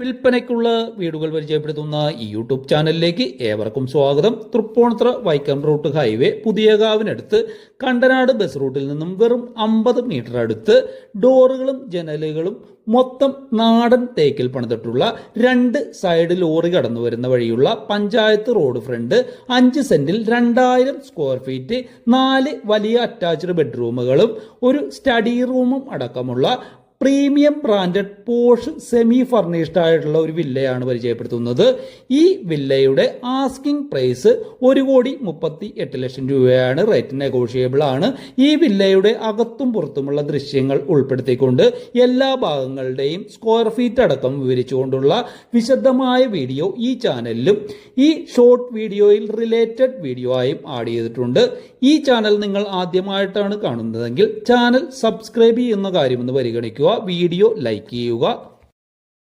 വിൽപ്പനയ്ക്കുള്ള വീടുകൾ പരിചയപ്പെടുത്തുന്ന ഈ യൂട്യൂബ് ചാനലിലേക്ക് ഏവർക്കും സ്വാഗതം. തൃപ്പൂണിത്തുറ വൈക്കം റൂട്ട് ഹൈവേ പുതിയകാവിനടുത്ത് കണ്ടനാട് ബസ് റൂട്ടിൽ നിന്നും വെറും 50 മീറ്റർ അടുത്ത് ഡോറുകളും ജനലുകളും മൊത്തം നാടൻ തേക്കിൽ പണിതിട്ടുള്ള 2 സൈഡ് ലോറി കടന്നു വരുന്ന വഴിയുള്ള പഞ്ചായത്ത് റോഡ് ഫ്രണ്ട് 5 സെന്റിൽ 2000 സ്ക്വയർ ഫീറ്റ് 4 വലിയ അറ്റാച്ച്ഡ് ബെഡ്റൂമുകളും ഒരു സ്റ്റഡി റൂമും അടക്കമുള്ള premium branded posh semi furnished ആയിട്ടുള്ള ഒരു വില്ലയാണ് പരിചയപ്പെടുത്തുന്നത്. ഈ വില്ലയുടെ ആസ്കിംഗ് പ്രൈസ് 1,38,00,000 രൂപയാണ്. റേറ്റ് നെഗോഷിയബിൾ ആണ്. ഈ വില്ലയുടെ അകത്തും പുറത്തുമുള്ള ദൃശ്യങ്ങൾ ഉൾപ്പെടുത്തിക്കൊണ്ട് എല്ലാ ഭാഗങ്ങളുടെയും സ്ക്വയർ ഫീറ്റ് അടക്കം വിവരിച്ചുകൊണ്ടുള്ള വിശദമായ വീഡിയോ ഈ ചാനലിലും ഈ ഷോർട്ട് വീഡിയോയിൽ റിലേറ്റഡ് വീഡിയോ ആയും ആഡ് ചെയ്തിട്ടുണ്ട്. ഈ ചാനൽ നിങ്ങൾ ആദ്യമായിട്ടാണ് കാണുന്നതെങ്കിൽ ചാനൽ സബ്സ്ക്രൈബ് ചെയ്യുന്ന കാര്യമെന്ന് പരിഗണിക്കുക. വീഡിയോ ലൈക്ക് ചെയ്യുക.